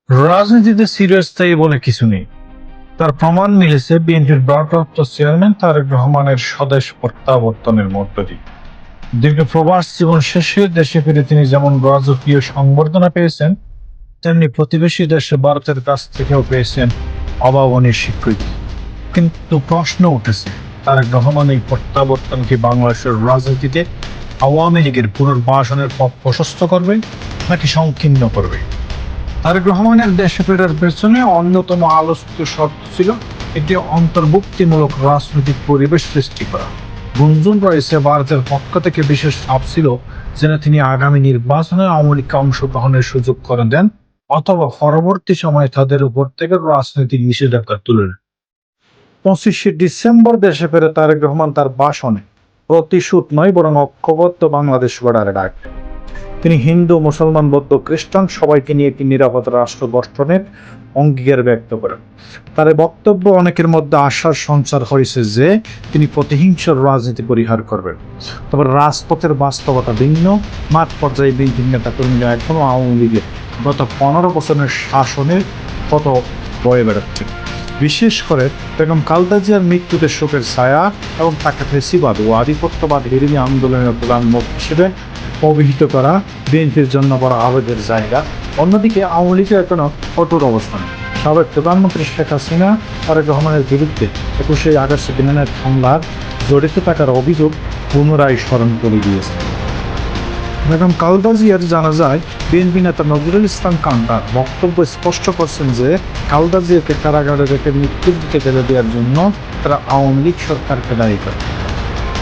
রাজনীতিতে চিরস্থায়ী বলে কিছু নেই। তার প্রমাণ মিলেছে বিএনপির ভারপ্রাপ্ত চেয়ারম্যান তারেক রহমানের স্বদেশ প্রত্যাবর্তনের মধ্য দিয়ে। দীর্ঘ প্রবাস জীবন শেষে দেশে ফিরে তিনি যেমন রাজকীয় সংবর্ধনা পেয়েছেন, তেমনি প্রতিবেশী দেশে ভারতের কাছ থেকেও পেয়েছেন অভাবনীয় স্বীকৃতি। কিন্তু প্রশ্ন উঠেছে, তারেক রহমান এই প্রত্যাবর্তন কি বাংলাদেশের রাজনীতিতে আওয়ামী লীগের পুনর্বাসনের পথ প্রশস্ত করবে নাকি সংকীর্ণ করবে? তারেক রহমানের দেশে ফেরার পেছনে অন্যতম আলোচিত শর্ত ছিল একটি অন্তর্ভুক্তিমূলক রাজনৈতিক পরিবেশ সৃষ্টি করা। গুঞ্জন রয়েছে ভারতের পক্ষ থেকে বিশেষ চাপ ছিল যেন তিনি আগামী নির্বাচনে আওয়ামী লীগকে অংশগ্রহণের সুযোগ করে দেন অথবা পরবর্তী সময়ে তাদের উপর থেকে রাজনৈতিক নিষেধাজ্ঞা তুলে নেন। 25শে ডিসেম্বর দেশে ফেরে তারেক রহমান তার ভাষণে প্রতিশোধ নয় বরং ঐক্যবদ্ধ বাংলাদেশ গড়ার ডাক দেন। তিনি হিন্দু, মুসলমান, বৌদ্ধ, খ্রিস্টান সবাইকে নিয়ে একটি নিরাপদ রাষ্ট্র গঠনের অঙ্গীকার ব্যক্ত করেন। তার এই বক্তব্য অনেকের মধ্যে আশার সঞ্চার হয়েছে যে তিনি প্রতিহিংসার রাজনীতি পরিহার করবেন। তবে রাজপথের বাস্তবতা ভিন্ন। মাঠ পর্যায়ে বিভিন্ন নেতা কর্মীরা এখনো আওয়ামী লীগের গত 15 বছরের শাসনের কত বয়ে বেড়াচ্ছেন। বিশেষ করে বেগম খালেদা জিয়ার মৃত্যুতে শোকের ছায়া এবং তাকে ফেসিবাদ ও আধিপত্যবাদ বিরোধী আন্দোলনের প্রধান মুখ হিসেবে অভিহিত করা বিএনপির জন্য বড় আবেগের জায়গা। অন্যদিকে আওয়ামী লীগের এখনো কঠোর অবস্থান। সাবেক প্রধানমন্ত্রী শেখ হাসিনা তারেক রহমানের বিরুদ্ধে 21শে আগস্ট বিমানের হামলার জড়িত থাকার অভিযোগ পুনরায় স্মরণ করে দিয়েছে। বেগম খালেদা জিয়ার জানা যায় বিএনপি নেতা নজরুল ইসলাম কান্তার বক্তব্য স্পষ্ট করছেন যে খালেদা জিয়াকে কারাগারে রেখে মৃত্যুর দিকে ঠেলে দেওয়ার জন্য তারা আওয়ামী লীগ সরকারকে দায়ী করে।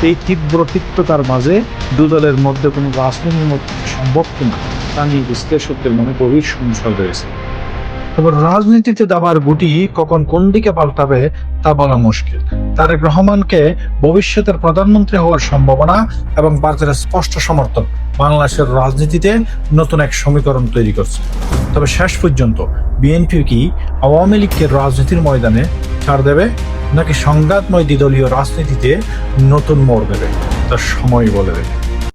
এই তীব্র তিক্ততার মাঝে দুদলের মধ্যে কোনো রাজনৈতিক সম্ভব কিনা তা নিয়ে বিশ্লেষকদের মনে গভীর সংশয় রয়েছে। তবে রাজনীতিতে দাবার গুটি কখন কোন দিকে পাল্টাবে তা বলা মুশকিল। তারেক রহমানকে ভবিষ্যতের প্রধানমন্ত্রী হওয়ার সম্ভাবনা এবং ভারতের স্পষ্ট সমর্থন বাংলাদেশের রাজনীতিতে নতুন এক সমীকরণ তৈরি করছে। তবে শেষ পর্যন্ত বিএনপি কি আওয়ামী লীগকে রাজনীতির ময়দানে ছাড় দেবে নাকি সংঘাতময় দ্বিদলীয় রাজনীতিতে নতুন মোড় দেবে তা সময় বলে দেবে।